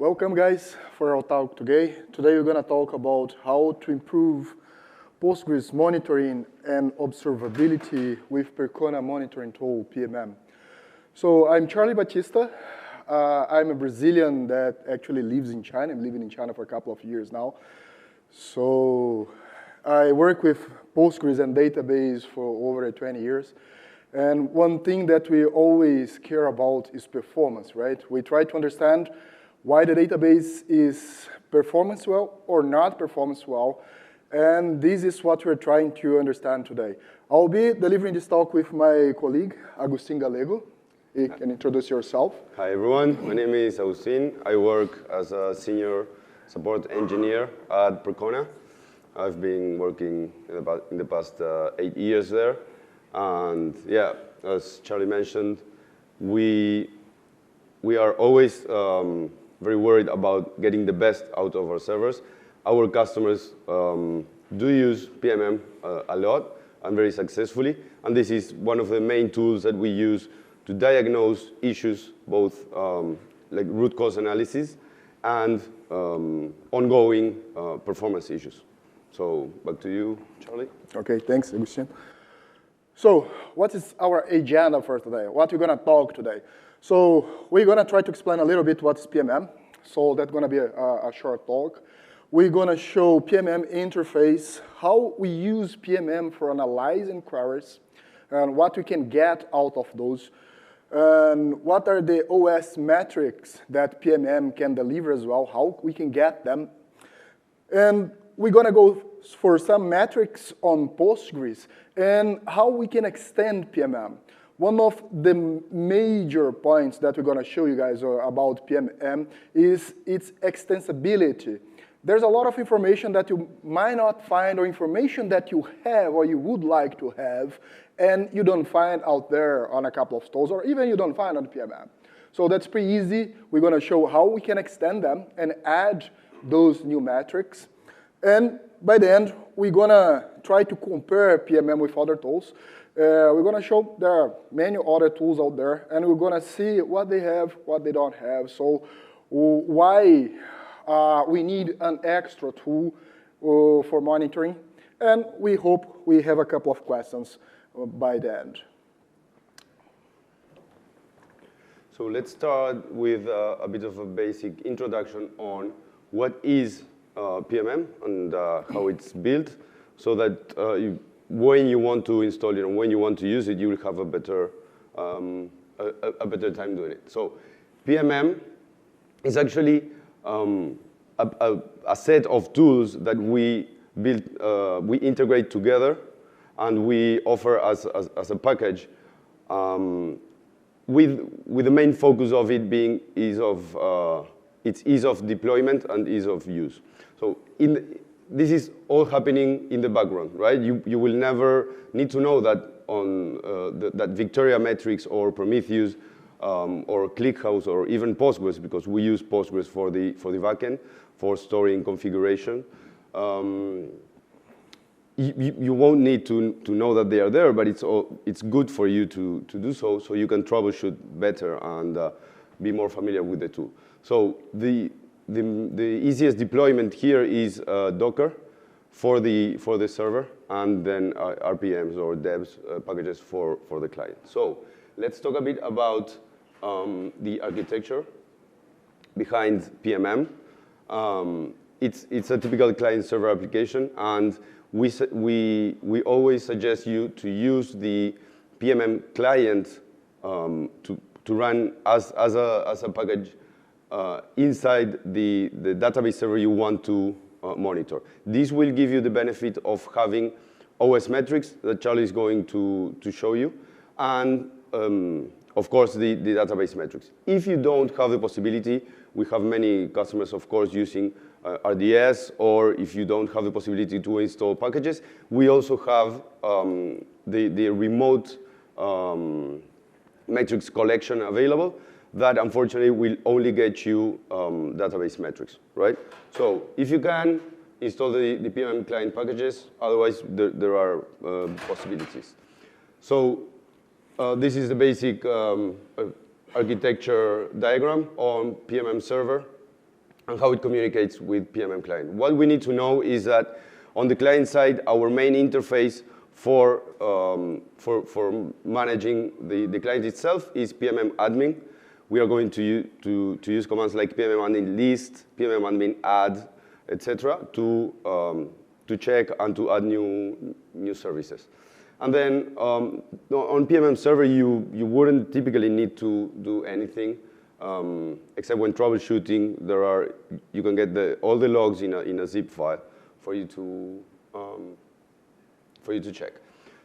Welcome guys for our talk today. Today we're going to talk about how to improve Postgres monitoring and observability with Percona monitoring tool, PMM. So I'm Charlie Batista. I'm a Brazilian that actually lives in China. I'm living in China for a couple of years now. So I work with Postgres and database for over 20 years. And one thing that we always care about is performance, right? We try to understand why the database is performance well or not performance well. And this is what we're trying to understand today. I'll be delivering this talk with my colleague, Agustin Galego. You can introduce yourself. Hi, everyone. My name is Agustin. I work as a senior support engineer at Percona. I've been working in the past 8 years there. And yeah, as Charlie mentioned, we are always very worried about getting the best out of our servers. Our customers do use PMM a lot and very successfully. And this is one of the main tools that we use to diagnose issues, both like root cause analysis and ongoing performance issues. So back to you, Charlie. Okay, thanks, Agustin. So what is our agenda for today? What we're going to talk today? So we're going to try to explain a little bit what's PMM. So that's going to be a short talk. We're going to show PMM interface, how we use PMM for analyzing queries, and what we can get out of those, and what are the OS metrics that PMM can deliver as well, how we can get them. And we're going to go for some metrics on Postgres and how we can extend PMM. One of the major points that we're going to show you guys about PMM is its extensibility. There's a lot of information that you might not find, or information that you have or you would like to have, and you don't find out there on a couple of tools, or even you don't find on PMM. So that's pretty easy. We're going to show how we can extend them and add those new metrics. And by the end, we're going to try to compare PMM with other tools. We're going to show there are many other tools out there, and we're going to see what they have, what they don't have. So why we need an extra tool for monitoring. And we hope we have a couple of questions by the end. So let's start with a bit of a basic introduction on what is PMM and how it's built, so that when you want to install it and when you want to use it, you will have a better time doing it. So PMM is actually a set of tools that we build, we integrate together, and we offer as a package, with the main focus of it being its ease of deployment and ease of use. So this is all happening in the background, right? You will never need to know that on that Victoria Metrics or Prometheus or ClickHouse or even Postgres, because we use Postgres for the backend for storing configuration. You won't need to know that they are there, but it's good for you to do so you can troubleshoot better and be more familiar with the tool. So the easiest deployment here is Docker for the server, and then RPMs or devs packages for the client. So let's talk a bit about the architecture behind PMM. It's a typical client-server application, and we always suggest you to use the PMM client to run as a package inside the database server you want to monitor. This will give you the benefit of having OS metrics that Charlie is going to show you, and of course the database metrics. If you don't have the possibility, we have many customers, of course, using RDS, or if you don't have the possibility to install packages, we also have the remote metrics collection available that unfortunately will only get you database metrics, right? So if you can, install the PMM client packages, otherwise there are possibilities. So this is the basic architecture diagram on PMM server. and how it communicates with PMM client. What we need to know is that on the client side, our main interface for managing the client itself is PMM admin. We are going to use commands like PMM admin list, PMM admin add, etc. to check and to add new services. And then on PMM server, you wouldn't typically need to do anything except when troubleshooting. You can get all the logs in a zip file for you to check.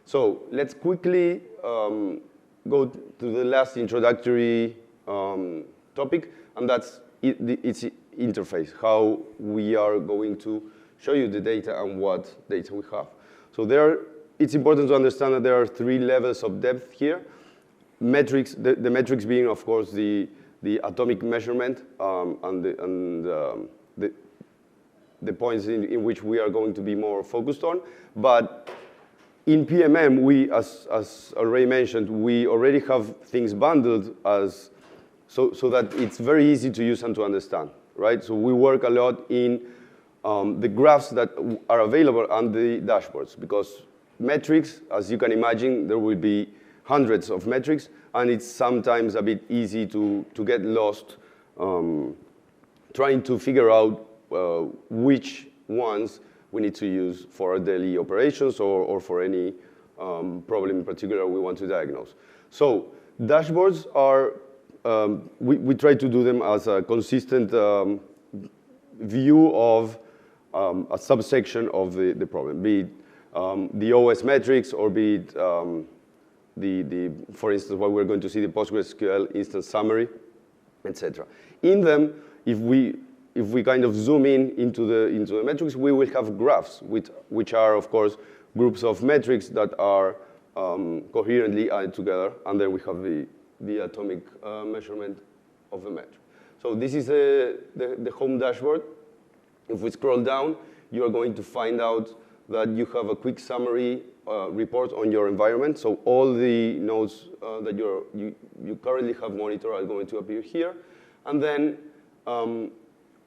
So let's quickly go to the last introductory topic, and that's its interface, how we are going to show you the data and what data we have. So it's important to understand that there are 3 levels of depth here. Metrics, the metrics being, of course, the atomic measurement and the points in which we are going to be more focused on. But in PMM, as already mentioned, we already have things bundled so that it's very easy to use and to understand, right? So we work a lot in the graphs that are available and the dashboards, because metrics, as you can imagine, there will be hundreds of metrics, and it's sometimes a bit easy to get lost trying to figure out which ones we need to use for our daily operations or for any problem in particular we want to diagnose. So dashboards are, we try to do them as a consistent view of a subsection of the problem, be it the OS metrics, or be it for instance, what we're going to see, the PostgreSQL instance summary, etc. In them, if we kind of zoom into the metrics, we will have graphs, which are, of course, groups of metrics that are coherently added together, and then we have the atomic measurement of the metric. So this is the home dashboard. If we scroll down, you are going to find out that you have a quick summary report on your environment. So all the nodes that you currently have monitored are going to appear here. And then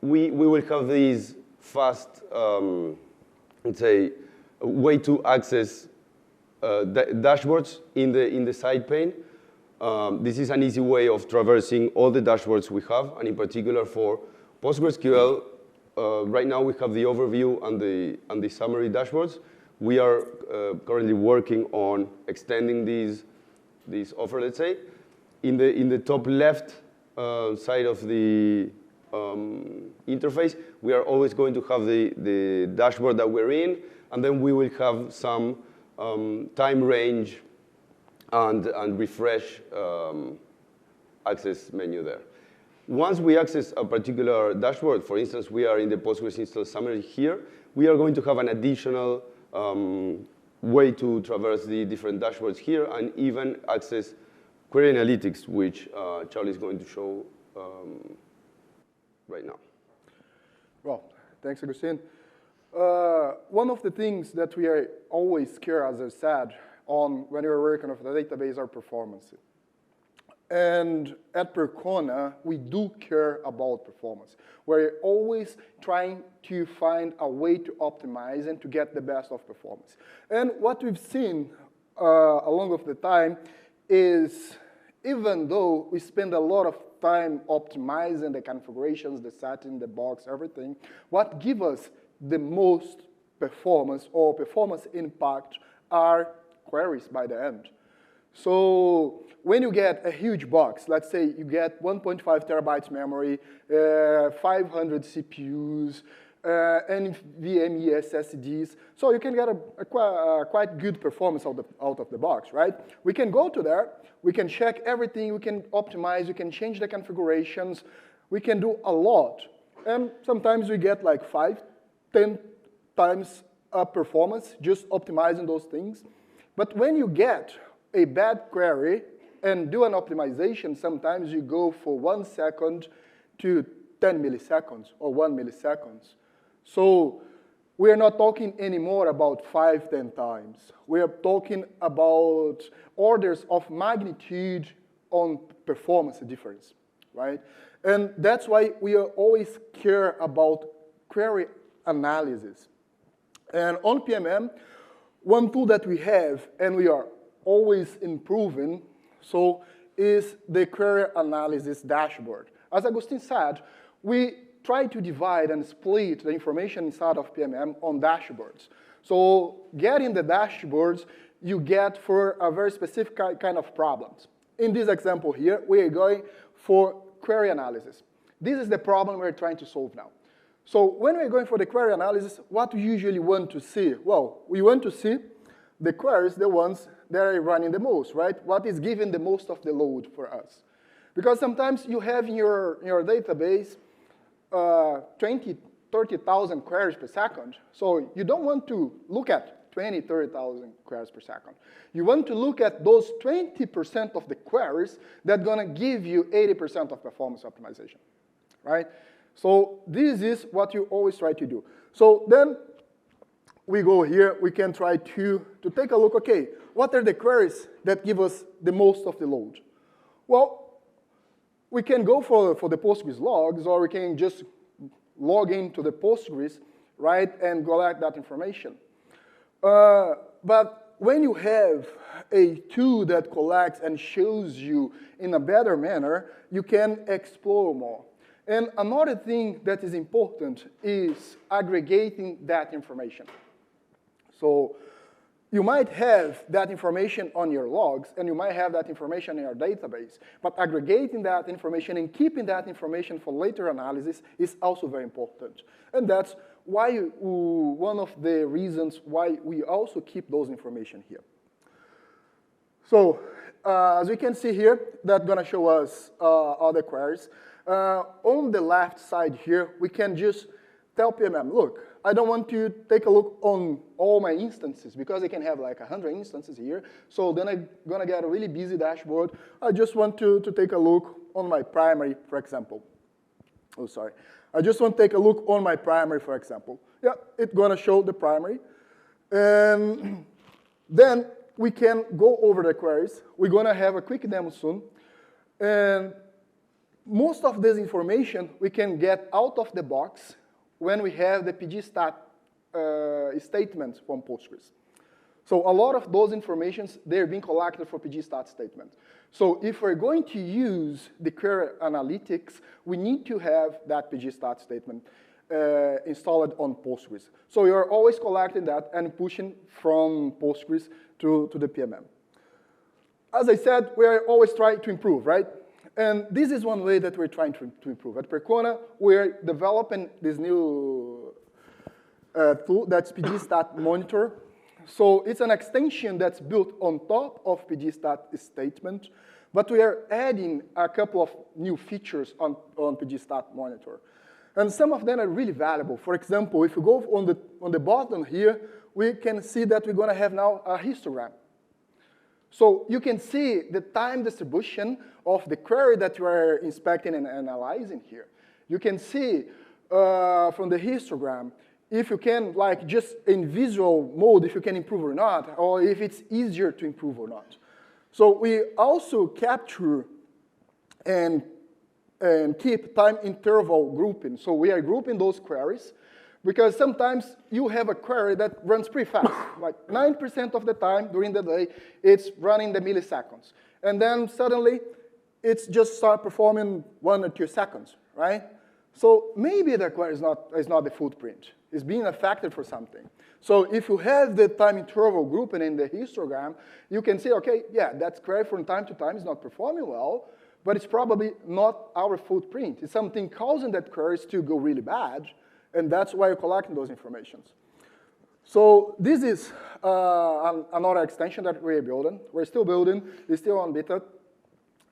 we will have these fast, let's say, way to access dashboards in the side pane. This is an easy way of traversing all the dashboards we have, and in particular for PostgreSQL, right now we have the overview and the summary dashboards. We are currently working on extending these offer, let's say. In the top left side of the interface, we are always going to have the dashboard that we're in, and then we will have some time range and refresh access menu there. Once we access a particular dashboard, for instance, we are in the Postgres install summary here, we are going to have an additional way to traverse the different dashboards here and even access query analytics, which Charlie is going to show right now. Well, thanks, Agustin. One of the things that we are always care, as I said, on when you're working with the database are performance. And at Percona, we do care about performance. We're always trying to find a way to optimize and to get the best of performance. And what we've seen along with the time is, even though we spend a lot of time optimizing the configurations, the setting, the box, everything, what gives us the most performance or performance impact are queries by the end. So when you get a huge box, let's say you get 1.5 terabytes memory, 500 CPUs, NVMe SSDs, so you can get a quite good performance out of the box, right? We can go to there, we can check everything, we can optimize, we can change the configurations, we can do a lot. And sometimes we get like 5, 10 times up performance just optimizing those things. But when you get a bad query and do an optimization, sometimes you go for 1 second to 10 milliseconds or 1 millisecond. So we are not talking anymore about 5, 10 times. We are talking about orders of magnitude on performance difference. right? And that's why we always care about query analysis. And on PMM, one tool that we have, and we are always improving, so is the query analysis dashboard. As Agustin said, we try to divide and split the information inside of PMM on dashboards. So getting the dashboards you get for a very specific kind of problems. In this example here, we are going for query analysis. This is the problem we're trying to solve now. So when we're going for the query analysis, what we usually want to see? Well, we want to see the queries, the ones that are running the most, right? What is giving the most of the load for us? Because sometimes you have in your database 20, 30,000 queries per second. So you don't want to look at 20, 30,000 queries per second. You want to look at those 20% of the queries that are going to give you 80% of performance optimization, right? So this is what you always try to do. So then we go here, we can try to take a look, okay, what are the queries that give us the most of the load? Well, we can go for the Postgres logs, or we can just log into the Postgres, right, and collect that information. But when you have a tool that collects and shows you in a better manner, you can explore more. And another thing that is important is aggregating that information. So you might have that information on your logs, and you might have that information in your database, but aggregating that information and keeping that information for later analysis is also very important. And that's why one of the reasons why we also keep those information here. So as we can see here, that's going to show us other queries. On the left side here, we can just tell PMM, look, I don't want to take a look on all my instances because I can have like 100 instances here. So then I'm going to get a really busy dashboard. I just want to take a look on my primary, for example. Oh, sorry. I just want to take a look on my primary, for example. Yeah, it's going to show the primary. And then we can go over the queries. We're going to have a quick demo soon. And most of this information we can get out of the box when we have the pgstat statements from Postgres. So a lot of those informations, they're being collected for pgstat statements. So if we're going to use the query analytics, we need to have that pgstat statement installed on Postgres. So you're always collecting that and pushing from Postgres to the PMM. As I said, we're always trying to improve, right? And this is one way that we're trying to improve. At Percona, we're developing this new tool that's pgstat monitor. So it's an extension that's built on top of pgstat statement, but we are adding a couple of new features on pgstat monitor. And some of them are really valuable. For example, if you go on the bottom here, we can see that we're going to have now a histogram. So you can see the time distribution of the query that you are inspecting and analyzing here. You can see from the histogram if you can, like just in visual mode, if you can improve or not, or if it's easier to improve or not. So we also capture and keep time interval grouping. So we are grouping those queries, because sometimes you have a query that runs pretty fast. Like 9% of the time during the day, it's running the milliseconds. And then suddenly, it's just start performing 1 or 2 seconds, right? So maybe the query is not the footprint. It's being affected for something. So if you have the time interval grouping in the histogram, you can say, okay, yeah, that query from time to time is not performing well, but it's probably not our footprint. It's something causing that queries to go really bad, and that's why you're collecting those informations. So this is another extension that we're building. We're still building. It's still on beta.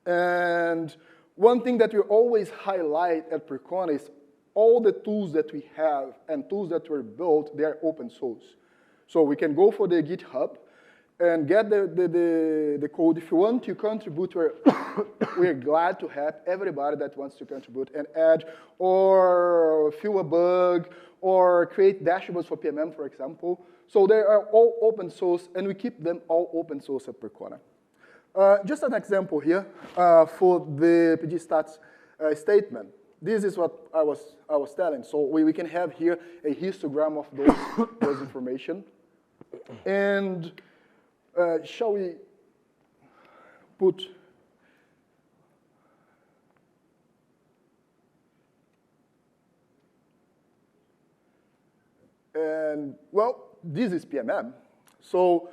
And one thing that we always highlight at Percona is all the tools that we have and tools that were built, they are open source. So we can go for the GitHub and get the code. If you want to contribute, we're glad to have everybody that wants to contribute and add or fill a bug or create dashboards for PMM, for example. So they are all open source, and we keep them all open source at Percona. Just an example here for the pgstat statement. This is what I was telling. So we can have here a histogram of those information. And shall we put and well, this is PMM. So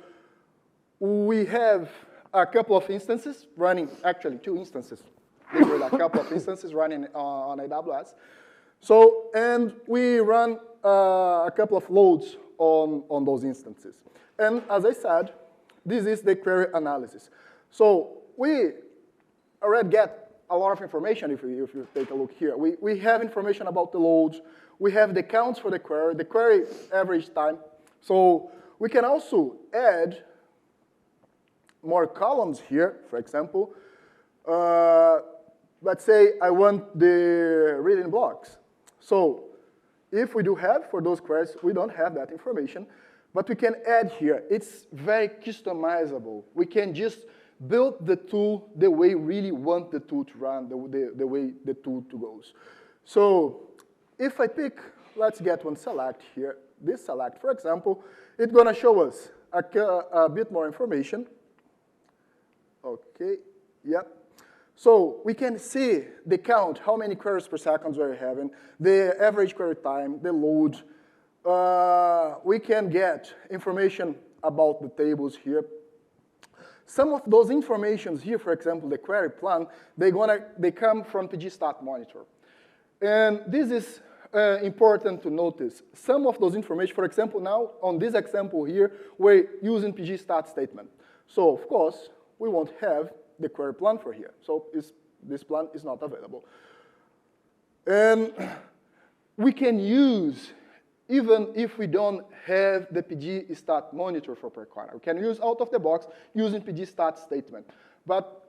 we have a couple of instances running, actually 2 instances, literally a couple of instances running on AWS. So, and we run a couple of loads on those instances. And as I said, this is the query analysis. So we already get a lot of information if you take a look here. We have information about the loads. We have the counts for the query average time. So we can also add more columns here, for example. Let's say I want the reading blocks. So if we do have for those queries, we don't have that information, but we can add here. It's very customizable. We can just build the tool the way we really want the tool to run, the way the tool goes. So if I pick, let's get one select here, this select, for example, it's going to show us a bit more information. OK, yep. So we can see the count, how many queries per second we're having, the average query time, the load. We can get information about the tables here. Some of those informations here, for example, the query plan, they come from pgstat-monitor. And this is important to notice. Some of those information, for example, now on this example here, we're using pgstat statement. So of course, we won't have the query plan for here. So this plan is not available. And we can use, even if we don't have the pgstat-monitor for Percona, we can use out of the box using pgstat statement. But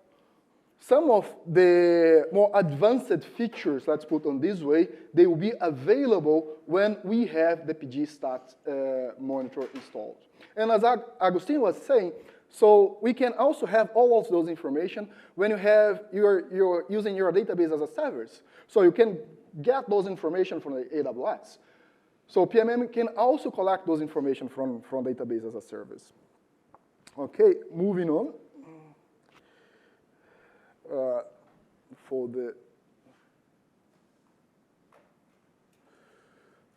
some of the more advanced features, let's put on this way, they will be available when we have the pgstat monitor installed. And as Agustin was saying, so we can also have all of those information when you're using your database as a service. So you can get those information from the AWS. So PMM can also collect those information from database as a service. OK, moving on.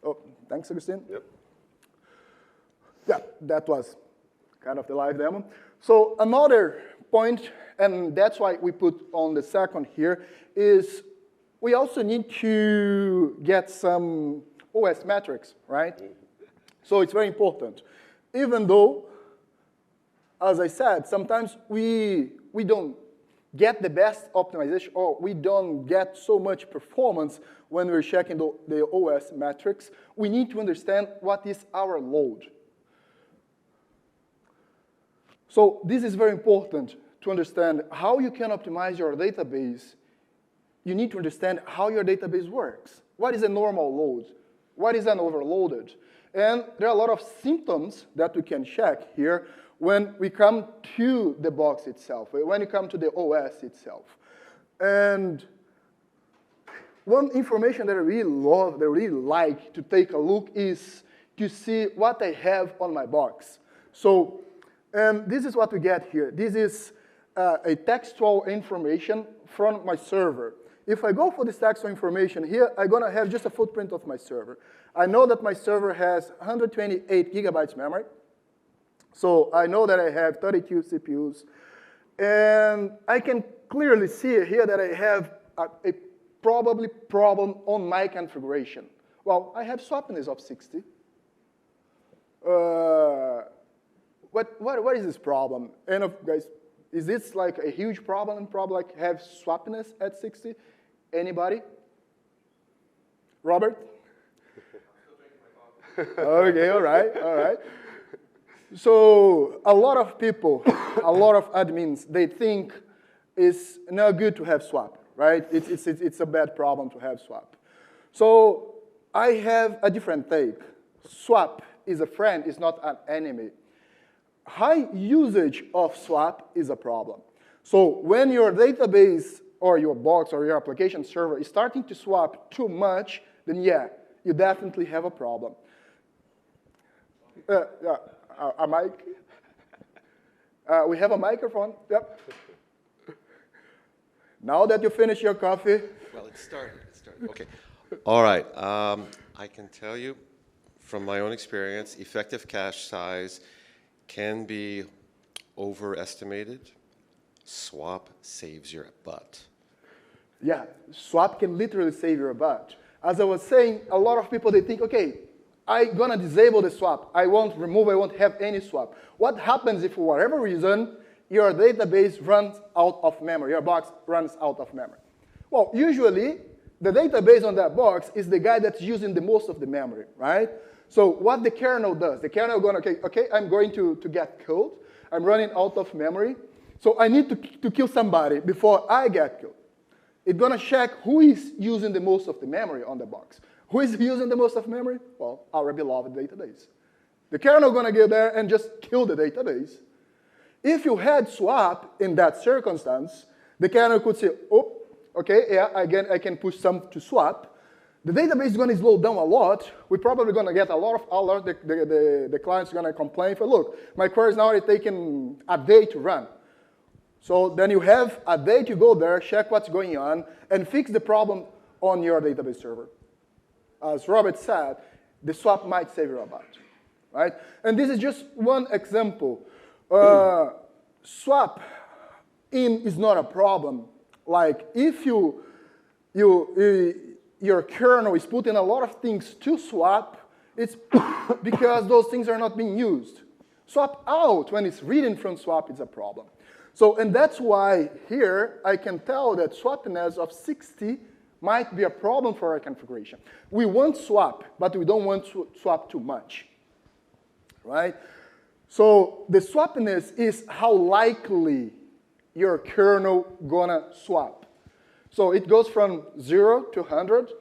Oh, thanks, Agustin. Yep. Yeah, that was kind of the live demo. So another point, and that's why we put on the second here, is we also need to get some OS metrics, right? So it's very important. Even though, as I said, sometimes we don't get the best optimization, or we don't get so much performance when we're checking the OS metrics, we need to understand what is our load. So this is very important to understand how you can optimize your database. You need to understand how your database works. What is a normal load? What is an overloaded? And there are a lot of symptoms that we can check here when we come to the box itself, when you come to the OS itself. And one information that I really love, that I really like to take a look is to see what I have on my box. So, and this is what we get here. This is a textual information from my server. If I go for this textual information here, I'm going to have just a footprint of my server. I know that my server has 128 gigabytes memory. So I know that I have 32 CPUs. And I can clearly see here that I have a probably problem on my configuration. Well, I have swappiness of 60. What is this problem? And guys, is this like a huge problem? Probably like have swappiness at 60? Anybody? Robert? OK, all right. So a lot of people, a lot of admins, they think it's not good to have swap, right? It's a bad problem to have swap. So I have a different take. Swap is a friend, it's not an enemy. High usage of swap is a problem. So when your database or your box or your application server is starting to swap too much, then yeah, you definitely have a problem. Yeah, a mic. We have a microphone. Yep. Now that you finish your coffee. Well, it started. Okay. All right. I can tell you from my own experience, effective cache size can be overestimated. Swap saves your butt. Yeah, swap can literally save your butt. As I was saying, a lot of people, they think, okay, I'm going to disable the swap. I won't have any swap. What happens if, for whatever reason, your database runs out of memory, your box runs out of memory? Well, usually, the database on that box is the guy that's using the most of the memory, right? So what the kernel does, the kernel is going to, okay, I'm going to get killed. I'm running out of memory. So I need to kill somebody before I get killed. It's going to check who is using the most of the memory on the box. Who is using the most of memory? Well, our beloved database. The kernel is going to go there and just kill the database. If you had swap in that circumstance, the kernel could say, oh, okay, yeah, again, I can push some to swap. The database is going to slow down a lot. We're probably going to get a lot of alerts. The client's going to complain for, look, my query is now taking a day to run. So then you have a day to go there, check what's going on, and fix the problem on your database server. As Robert said, the swap might save you a butt, right? And this is just one example. Swap in is not a problem. Like if your kernel is putting a lot of things to swap, it's because those things are not being used. Swap out, when it's reading from swap, it's a problem. So, and that's why here I can tell that swappiness of 60 might be a problem for our configuration. We want swap, but we don't want to swap too much, right? So the swappiness is how likely your kernel gonna swap. So it goes from 0 to 100.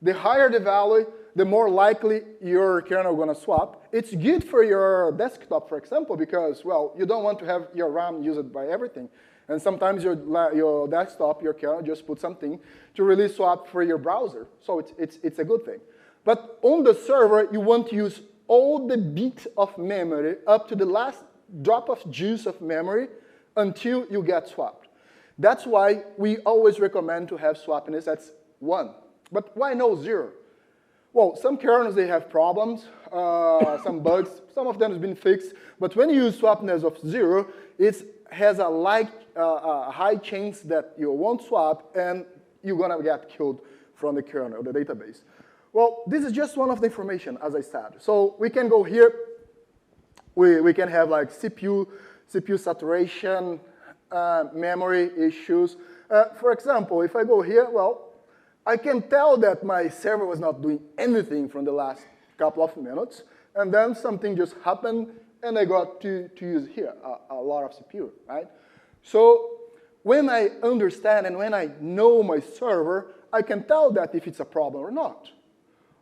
The higher the value, the more likely your kernel gonna swap. It's good for your desktop, for example, because, well, you don't want to have your RAM used by everything. And sometimes your desktop, your kernel, just put something to really swap for your browser. So it's a good thing. But on the server, you want to use all the bit of memory up to the last drop of juice of memory until you get swapped. That's why we always recommend to have swappiness at 1. But why no 0? Well, some kernels, they have problems, some bugs. Some of them have been fixed. But when you use swappiness of 0, it has a high chance that you won't swap and you're going to get killed from the kernel, the database. Well, this is just one of the information, as I said. So we can go here. We can have like CPU saturation, memory issues. For example, if I go here, well, I can tell that my server was not doing anything from the last couple of minutes, and then something just happened, and I got to use here a lot of CPU, right? So when I understand and when I know my server, I can tell that if it's a problem or not.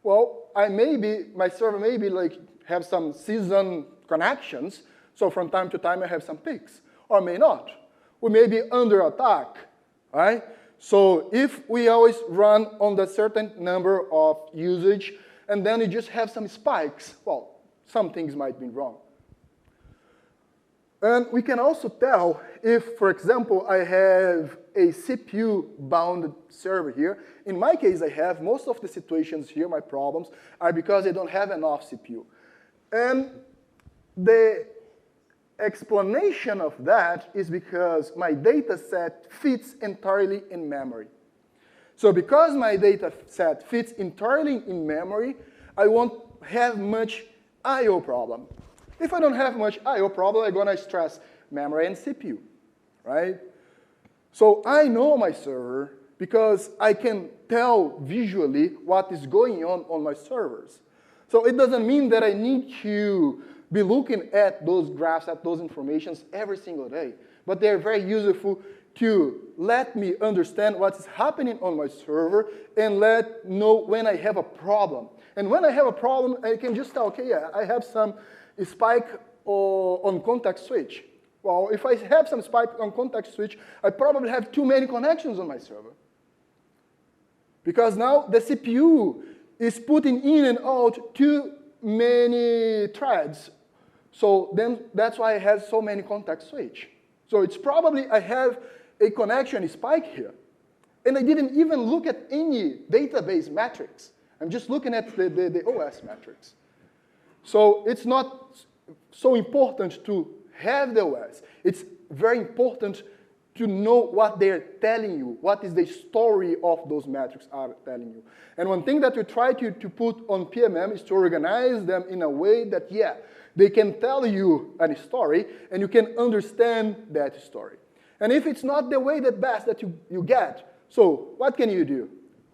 Well, my server maybe like have some season connections, so from time to time I have some peaks, or may not. We may be under attack, right? So if we always run on the certain number of usage, and then you just have some spikes, well, some things might be wrong. And we can also tell if, for example, I have a CPU-bound server here. In my case, I have most of the situations here, my problems, are because I don't have enough CPU. And the explanation of that is because my data set fits entirely in memory. So because my data set fits entirely in memory, I won't have much I/O problem. If I don't have much I/O problem, I'm going to stress memory and CPU, right? So I know my server because I can tell visually what is going on my servers. So it doesn't mean that I need to be looking at those graphs, at those informations every single day. But they're very useful to let me understand what's happening on my server and let know when I have a problem. And when I have a problem, I can just tell, okay, yeah, I have some spike on context switch. Well, if I have some spike on context switch, I probably have too many connections on my server. Because now the CPU is putting in and out too many threads. So then that's why I have so many context switch. So it's probably I have a connection spike here. And I didn't even look at any database metrics. I'm just looking at the OS metrics. So it's not so important to have the OS. It's very important to know what they're telling you, what is the story of those metrics are telling you. And one thing that we try to put on PMM is to organize them in a way that, yeah, they can tell you a story, and you can understand that story. And if it's not the way that best that you get, so what can you do?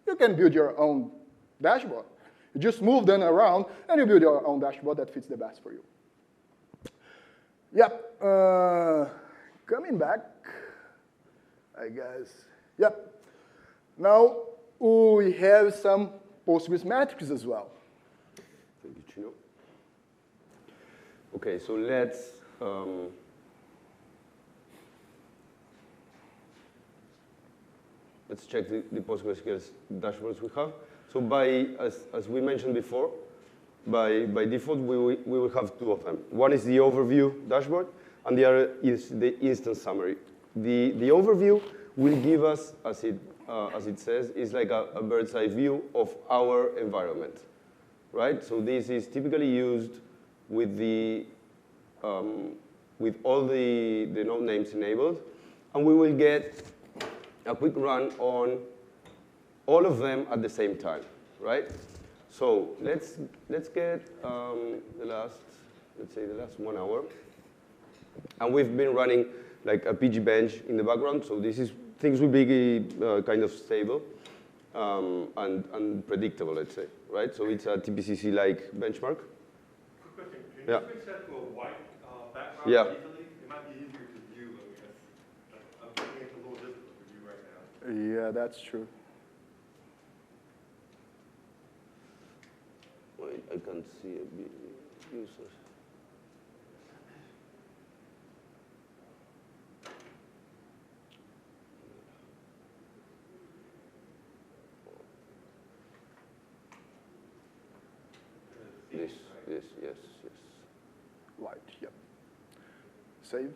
You can build your own dashboard. You just move them around, and you build your own dashboard that fits the best for you. Yep, coming back, I guess. Yep. Now we have some Postgres metrics as well. Thank you, Chino. Okay, so let's check the PostgreSQL dashboards we have. So as we mentioned before, by default, we will have two of them. One is the overview dashboard, and the other is the instance summary. The overview will give us, as it says, is like a bird's eye view of our environment, right? So this is typically used with with all the node names enabled, and we will get a quick run on all of them at the same time, right? So let's get the last 1 hour, and we've been running like a PG bench in the background. So things will be kind of stable and predictable, let's say, right? So it's a TPCC-like benchmark. Quick question. Can Yeah. you switch that to a white background Yeah. easily? It might be easier to view. I'm thinking it's a little difficult to view right now. Yeah, that's true. Wait, I can't see a bit users. Yes. Light, yep. Save.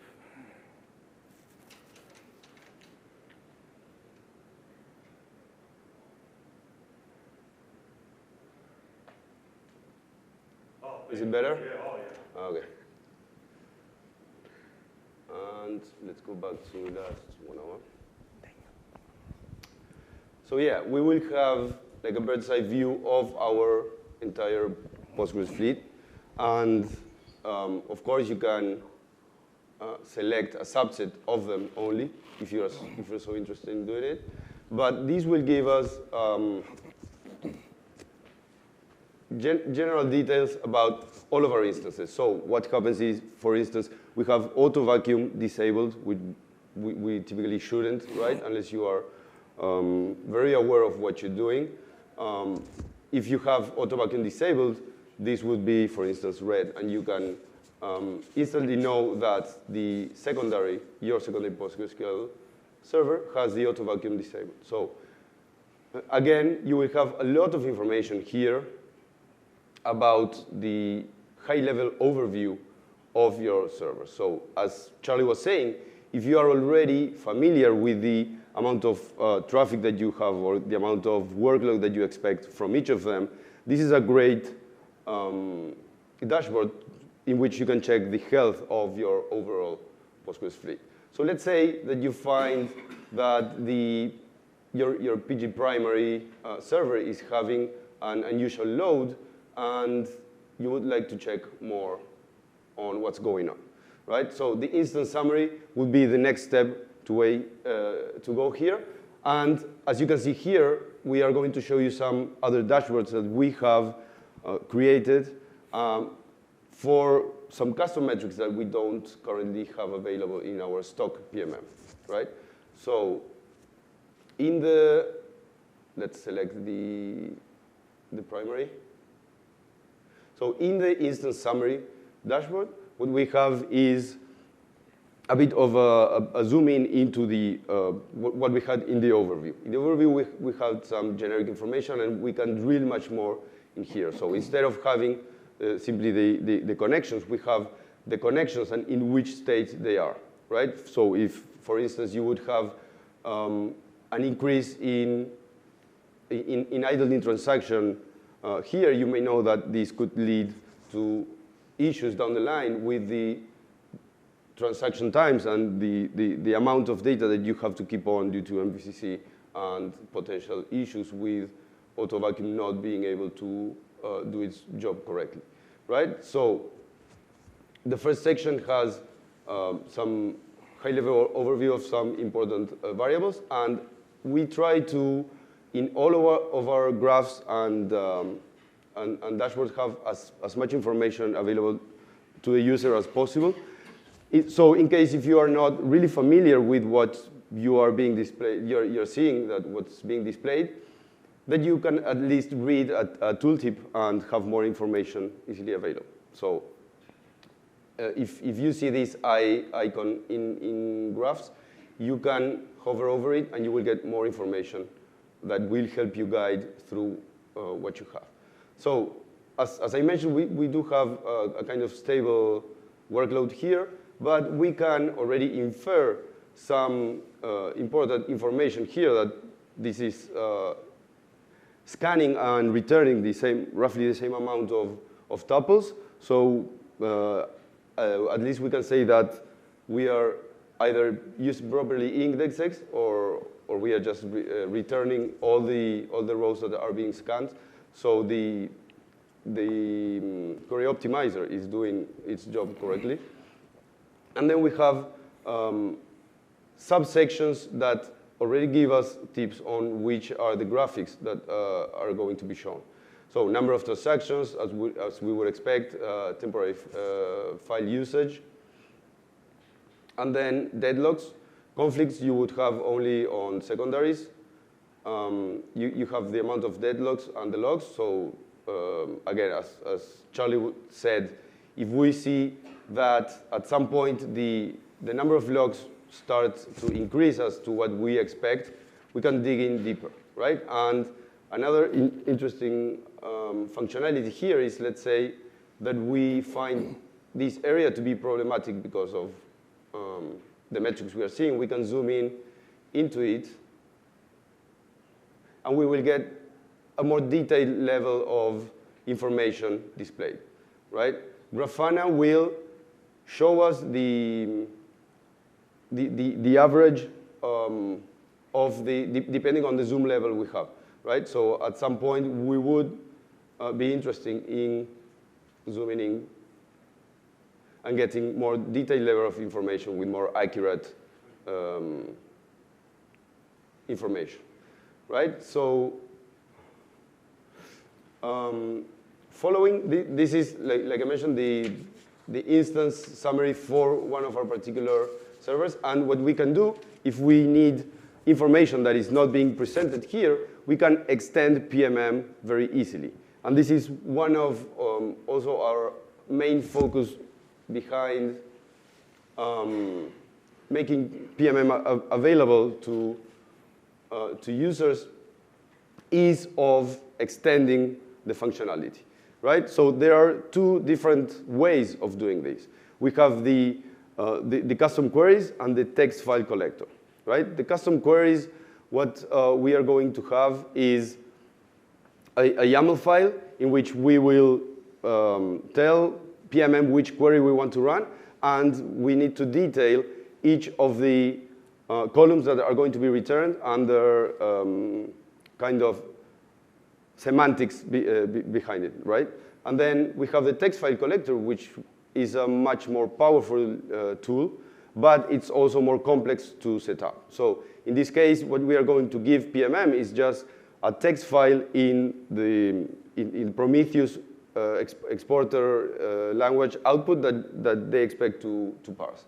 Is it better? Yeah, oh yeah. Okay. And let's go back to last 1 hour. So yeah, we will have like a bird's eye view of our entire Postgres fleet. And of course, you can select a subset of them only if you're so interested in doing it. But this will give us general details about all of our instances. So what happens is, for instance, we have auto vacuum disabled. We typically shouldn't, right? Unless you are very aware of what you're doing. If you have auto vacuum disabled, this would be, for instance, red, and you can instantly know that your secondary PostgreSQL server has the auto vacuum disabled. So again, you will have a lot of information here about the high-level overview of your server. So as Charlie was saying, if you are already familiar with the amount of traffic that you have or the amount of workload that you expect from each of them, this is a great dashboard in which you can check the health of your overall Postgres fleet. So let's say that you find that your PG primary server is having an unusual load, and you would like to check more on what's going on, right? So the instance summary would be the next step to go here. And as you can see here, we are going to show you some other dashboards that we have created for some custom metrics that we don't currently have available in our stock PMM, right? So let's select the primary. So in the instance summary dashboard, what we have is a bit of a zoom in into the, what we had in the overview. In the overview, we had some generic information, and we can drill much more in here. So instead of having simply the connections, we have the connections and in which state they are, right? So if, for instance, you would have an increase in idling transaction here, you may know that this could lead to issues down the line with the transaction times and the amount of data that you have to keep on due to MVCC and potential issues with AutoVacuum not being able to do its job correctly, right? So the first section has some high-level overview of some important variables, and we try to, in all of our graphs and dashboards, have as much information available to the user as possible. So in case if you are not really familiar with what you are being displayed, you're seeing that what's being displayed, that you can at least read a tooltip and have more information easily available. So if you see this eye icon in graphs, you can hover over it and you will get more information that will help you guide through what you have. So as I mentioned, we do have a kind of stable workload here, but we can already infer some important information here that this is scanning and returning roughly the same amount of tuples. So at least we can say that we are either using properly indexes or we are just returning all the rows that are being scanned. So the query optimizer is doing its job correctly. And then we have subsections that already give us tips on which are the graphics that are going to be shown. So number of transactions, as we would expect, temporary file usage. And then deadlocks. Conflicts you would have only on secondaries. You have the amount of deadlocks and the logs. So again, as Charlie said, if we see that at some point the number of logs starts to increase as to what we expect, we can dig in deeper, right? And another interesting functionality here is, let's say, that we find this area to be problematic because of the metrics we are seeing. We can zoom in into it, and we will get a more detailed level of information displayed, right? Grafana will show us the average of depending on the zoom level we have, right? So at some point, we would be interested in zooming in and getting more detailed level of information with more accurate information, right? So following, this is, like I mentioned, the instance summary for one of our particular servers. And what we can do, if we need information that is not being presented here, we can extend PMM very easily. And this is one of also our main focus behind making PMM available to users is of extending the functionality, right? So there are two different ways of doing this. We have the custom queries and the text file collector, right? The custom queries, what we are going to have is a YAML file in which we will tell PMM which query we want to run, and we need to detail each of the columns that are going to be returned under kind of semantics behind it, right? And then we have the text file collector, which is a much more powerful tool, but it's also more complex to set up. So in this case, what we are going to give PMM is just a text file in Prometheus exporter language output that they expect to parse,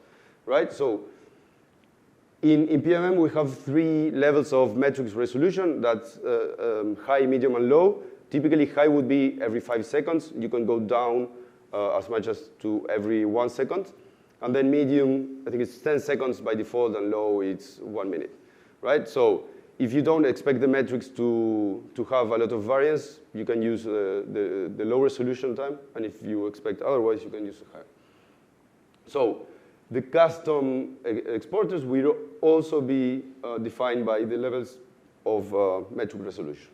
right? So in PMM, we have 3 levels of metrics resolution. That's high, medium, and low. Typically, high would be every 5 seconds. You can go down as much as to every 1 second. And then medium, I think it's 10 seconds by default, and low, it's 1 minute, right? So if you don't expect the metrics to have a lot of variance, you can use the low resolution time. And if you expect otherwise, you can use a higher. So the custom exporters will also be defined by the levels of metric resolution.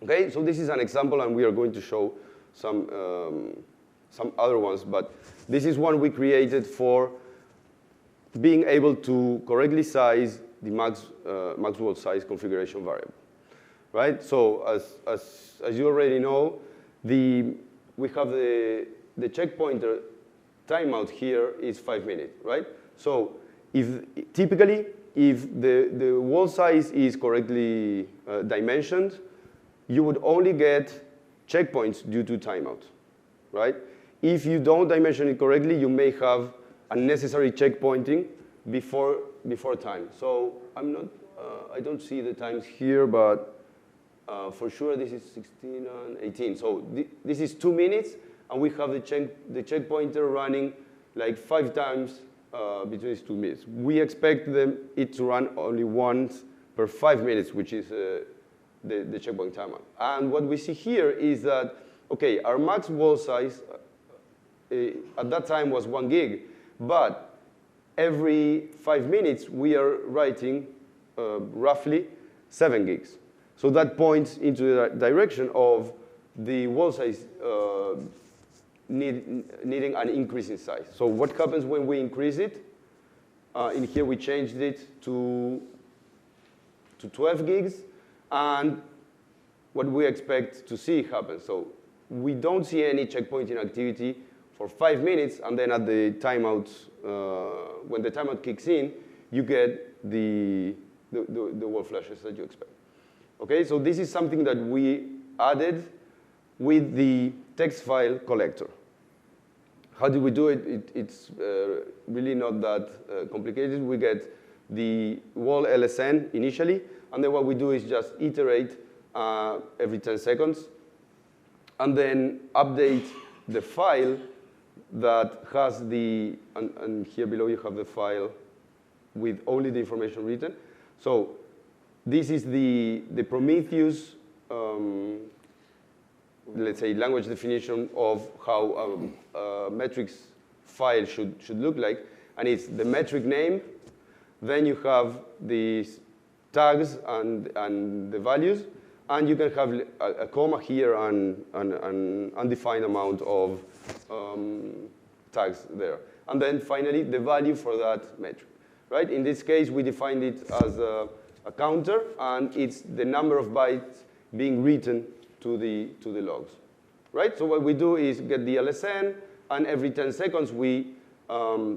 Okay, so this is an example, and we are going to show some other ones, but this is one we created for being able to correctly size the max wall size configuration variable, right? So as you already know, we have the checkpointer timeout here is 5 minutes, right? So typically, if the wall size is correctly dimensioned, you would only get checkpoints due to timeout, right? If you don't dimension it correctly, you may have unnecessary checkpointing before time. So I don't see the times here, but for sure this is 16 and 18. So this is 2 minutes, and we have the checkpointer running like 5 times between these 2 minutes. We expect it to run only once per 5 minutes, which is the checkpoint timeout. And what we see here is that, okay, our max wall size at that time was 1 gig, but every 5 minutes we are writing roughly 7 gigs. So that points into the direction of the wall size needing an increase in size. So what happens when we increase it? In here we changed it to 12 gigs, and what we expect to see happen. So we don't see any checkpointing activity for 5 minutes, and then at the timeout, when the timeout kicks in, you get the wall flashes that you expect. Okay, so this is something that we added with the text file collector. How do we do it? It's really not that complicated. We get the wall LSN initially, and then what we do is just iterate every 10 seconds, and then update the file that has and here below you have the file with only the information written. So this is the Prometheus, let's say, language definition of how a metrics file should look like. And it's the metric name, then you have these tags and the values, and you can have a comma here and an undefined amount of tags there. And then finally, the value for that metric, right? In this case, we defined it as a counter, and it's the number of bytes being written to the logs, right? So what we do is get the LSN, and every 10 seconds, we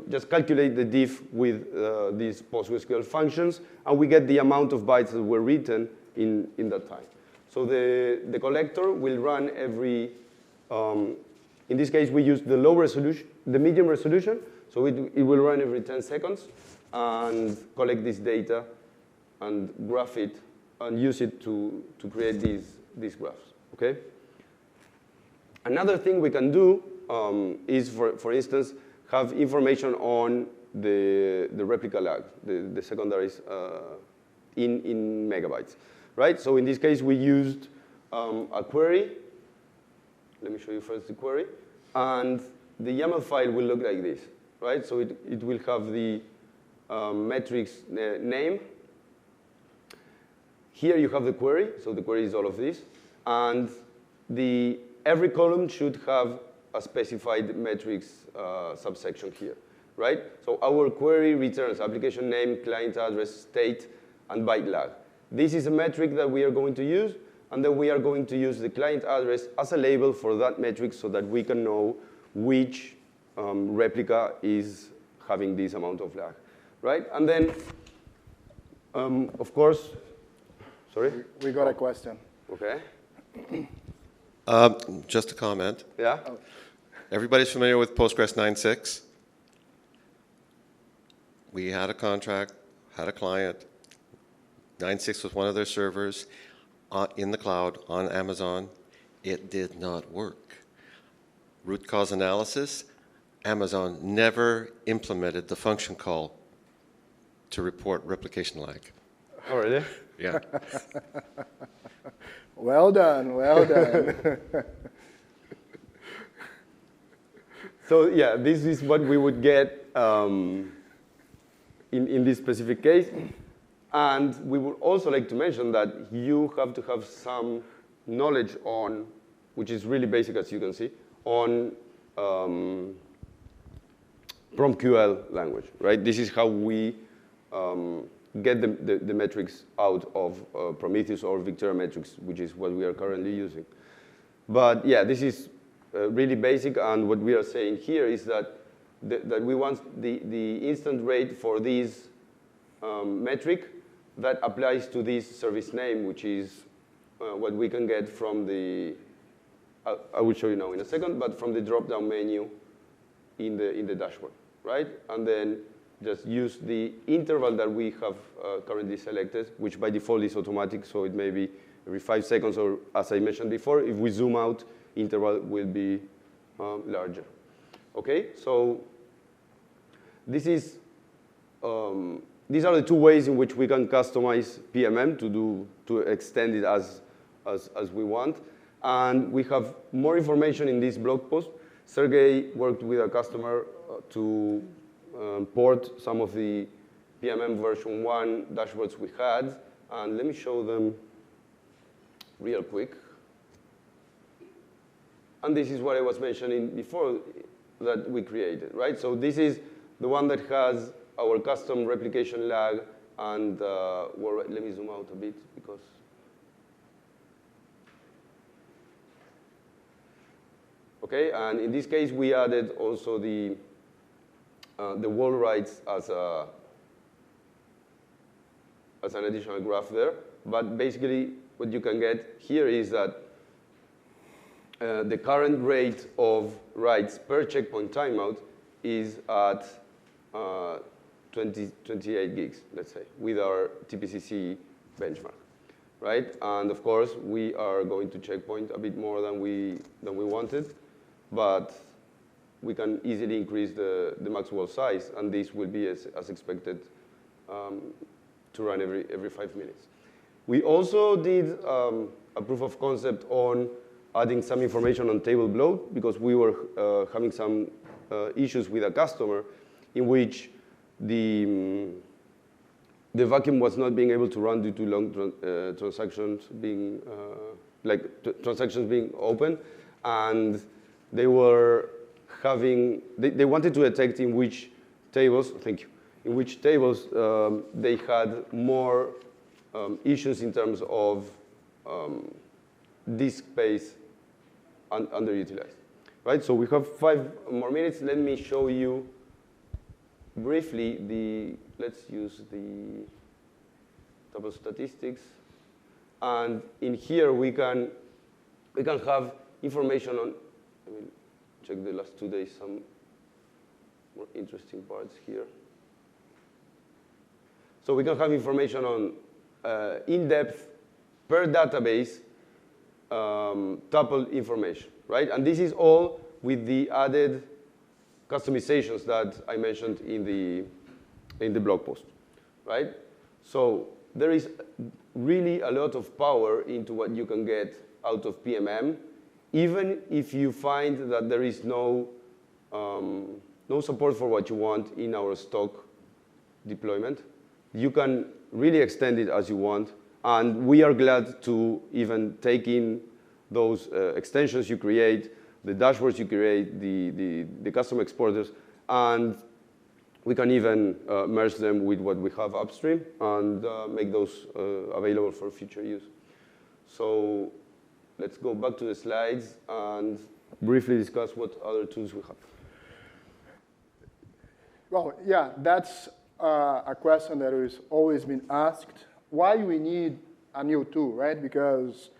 just calculate the diff with these PostgreSQL functions, and we get the amount of bytes that were written in that time. So the collector will run every, in this case, we use the low resolution, the medium resolution, so it will run every 10 seconds and collect this data and graph it and use it to create these graphs, okay? Another thing we can do is, for instance, have information on the replica lag, the secondaries in megabytes, right? So in this case, we used a query. Let me show you first the query. And the YAML file will look like this, right? So it will have the metrics name. Here you have the query, so the query is all of this. And every column should have a specified metrics subsection here, right? So our query returns application name, client address, state, and byte lag. This is a metric that we are going to use, and then we are going to use the client address as a label for that metric so that we can know which replica is having this amount of lag, right? And then, of course, sorry? We got a question. Okay. Just a comment. Yeah? Everybody's familiar with Postgres 9.6? We had a contract, had a client. 9.6 was one of their servers in the cloud on Amazon. It did not work. Root cause analysis, Amazon never implemented the function call to report replication lag. Oh, really? Yeah. Well done, well done. So yeah, this is what we would get in this specific case. And we would also like to mention that you have to have some knowledge on, which is really basic as you can see, on PromQL language, right? This is how we get the metrics out of Prometheus or Victera metrics, which is what we are currently using. But yeah, this is really basic, and what we are saying here is that that we want the instant rate for this metric that applies to this service name, which is what we can get from the, I will show you now in a second, but from the drop-down menu in the dashboard, right? And then just use the interval that we have currently selected, which by default is automatic, so it may be every 5 seconds, or as I mentioned before, if we zoom out, interval will be larger. Okay, so this is, these are the two ways in which we can customize PMM to extend it as we want. And we have more information in this blog post. Sergey worked with a customer to port some of the PMM version 1 dashboards we had. And let me show them real quick. And this is what I was mentioning before that we created, right? So this is the one that has our custom replication lag, and well, let me zoom out a bit because. Okay, and in this case, we added also the wall writes as an additional graph there. But basically, what you can get here is that the current rate of writes per checkpoint timeout is at 28 gigs, let's say, with our TPCC benchmark, right? And of course, we are going to checkpoint a bit more than we wanted, but we can easily increase the max wall size, and this will be as expected to run every 5 minutes. We also did a proof of concept on adding some information on table bloat, because we were having some issues with a customer in which the vacuum was not being able to run due to long transactions being transactions being open, and they were having they wanted to detect in which tables they had more issues in terms of disk space underutilized, right? So we have 5 more minutes. Let me show you briefly let's use the table statistics. And in here we can have information on, I mean, check the last 2 days, some more interesting parts here. So we can have information on in-depth per database tuple information, right? And this is all with the added customizations that I mentioned in the blog post, right? So there is really a lot of power into what you can get out of PMM, even if you find that there is no support for what you want in our stock deployment. You can really extend it as you want, and we are glad to even take in those extensions you create, the dashboards you create, the custom exporters, and we can even merge them with what we have upstream and make those available for future use. So let's go back to the slides and briefly discuss what other tools we have. Well, yeah, that's a question that has always been asked. Why we need a new tool, right? Because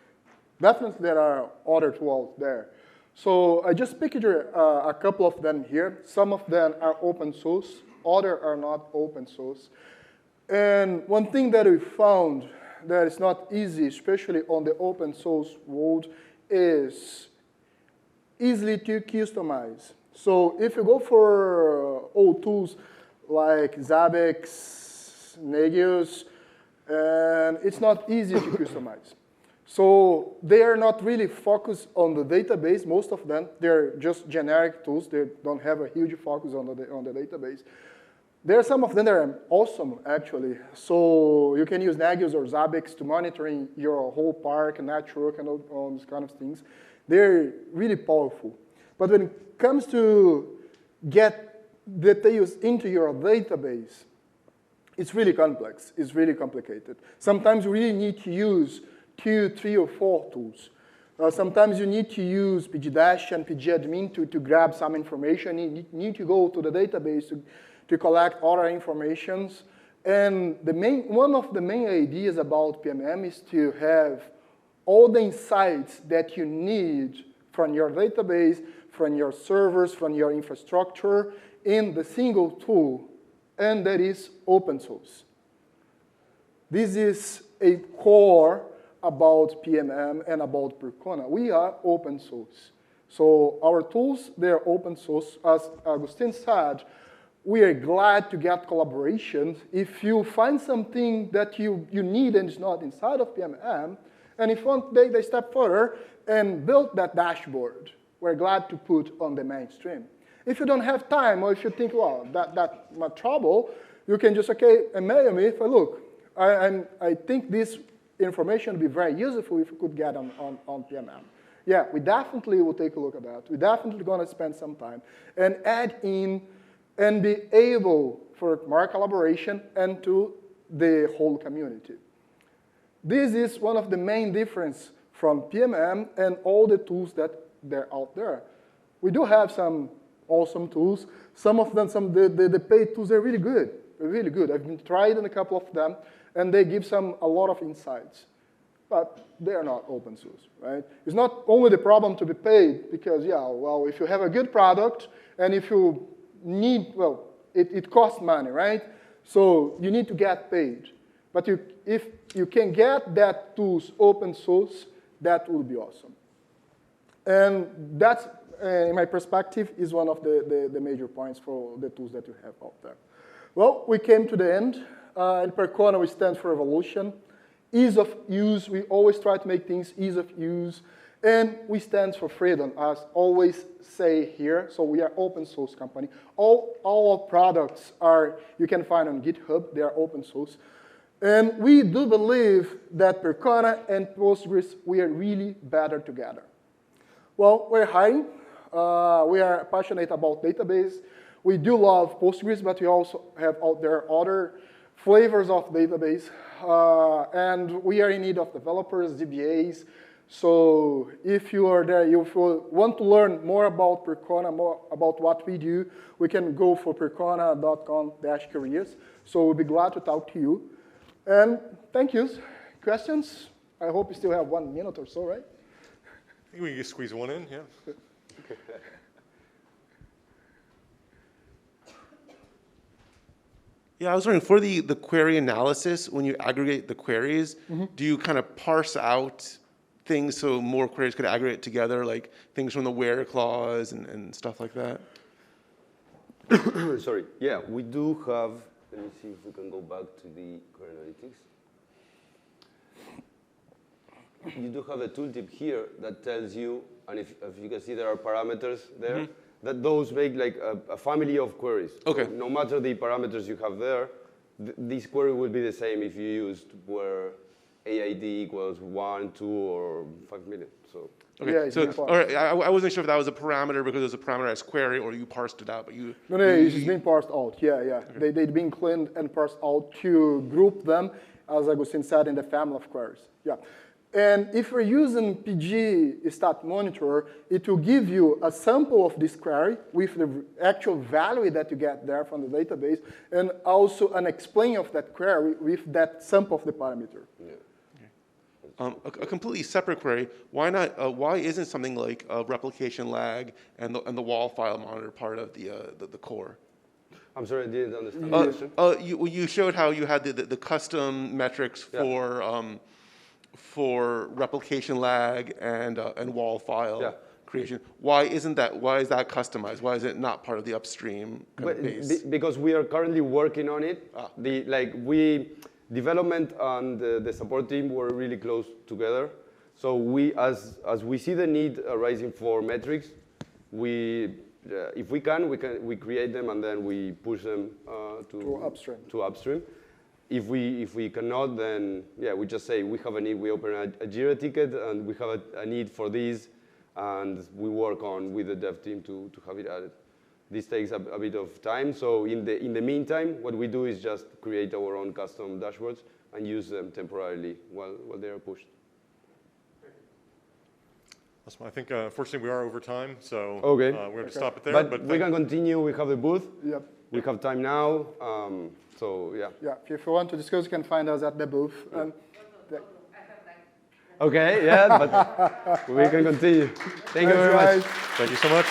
definitely there are other tools there. So I just picked a couple of them here. Some of them are open source, others are not open source. And one thing that we found that is not easy, especially on the open source world, is easily to customize. So if you go for old tools like Zabbix, Nagios, and it's not easy to customize. So they are not really focused on the database, most of them. They're just generic tools. They don't have a huge focus on the database. There are some of them that are awesome, actually. So you can use Nagios or Zabbix to monitoring your whole park, network, and all these kind of things. They're really powerful. But when it comes to get details into your database, it's really complex. It's really complicated. Sometimes you really need to use 2, 3, or 4 tools. Sometimes you need to use pgdash and pgadmin to grab some information. You need to go to the database to collect other informations. And one of the main ideas about PMM is to have all the insights that you need from your database, from your servers, from your infrastructure in the single tool, and that is open source. This is a core about PMM and about Percona. We are open source. So our tools, they're open source. As Agustin said, we are glad to get collaboration. If you find something that you need and it's not inside of PMM, and if you want to take a step further and build that dashboard, we're glad to put on the mainstream. If you don't have time, or if you think, well, that's my trouble, you can just, okay, email me. If look, I think this information would be very useful if you could get on PMM. Yeah, we definitely will take a look at that. We're definitely going to spend some time and add in and be able for more collaboration and to the whole community. This is one of the main differences from PMM and all the tools that they're out there. We do have some awesome tools. Some of them, the paid tools, they're really good. They're really good. I've been tried in a couple of them, and they give a lot of insights. But they are not open source, right? It's not only the problem to be paid, because, yeah, well, if you have a good product, and if you need, well, it costs money, right? So you need to get paid. But if you can get that tools open source, that would be awesome. And that's, in my perspective, is one of the major points for the tools that you have out there. Well, we came to the end. In Percona, we stand for evolution. Ease of use, we always try to make things ease of use. And we stand for freedom, as always say here. So we are open source company. All our products you can find on GitHub. They are open source. And we do believe that Percona and Postgres, we are really better together. Well, we're hiring. We are passionate about database. We do love Postgres, but we also have out there other flavors of database. And we are in need of developers, DBAs. So if you are there, if you want to learn more about Percona, more about what we do, we can go for percona.com/careers. So we'll be glad to talk to you. And thank you. Questions? I hope you still have 1 minute or so, right? I think we can squeeze one in, yeah. Yeah, I was wondering, for the query analysis, when you aggregate the queries, do you kind of parse out things so more queries could aggregate together, like things from the where clause and stuff like that? Sorry. Yeah, we do have, let me see if we can go back to the query analytics. You do have a tooltip here that tells you, and if you can see there are parameters there, that those make like a family of queries. Okay. So no matter the parameters you have there, this query will be the same if you used where AID equals 1, 2, or 5 million. So. Okay, Yeah, so all right, I wasn't sure if that was a parameter because it was a parameterized query or you parsed it out, but you... No, it's just being parsed out, yeah, yeah. Okay. They've been cleaned and parsed out to group them, as Agustin said, in the family of queries, yeah. And if you're using PG Stat Monitor, it will give you a sample of this query with the actual value that you get there from the database, and also an explain of that query with that sample of the parameter. Yeah. A completely separate query. Why not? Why isn't something like replication lag and the wall file monitor part of the core? I'm sorry, I didn't understand the question. You showed how you had the custom metrics for replication lag and wall file creation. Why isn't that? Why is that customized? Why is it not part of the upstream kind of base? Because we are currently working on it. Development and the support team were really close together. So as we see the need arising for metrics, if we can create them and then we push them to upstream. If we cannot, then we just say we have a need. We open a Jira ticket and we have a need for this, and we work on with the dev team to have it added. This takes a bit of time. So in the meantime, what we do is just create our own custom dashboards and use them temporarily while they are pushed. Awesome. I think, unfortunately, we are over time, so Okay. we're going to stop it there. But we can continue. We have the booth. Yep. We have time now. So yeah. Yeah, if you want to discuss, you can find us at the booth. And Okay. Yeah, but we can continue. Thank you very much. Guys. Thank you so much.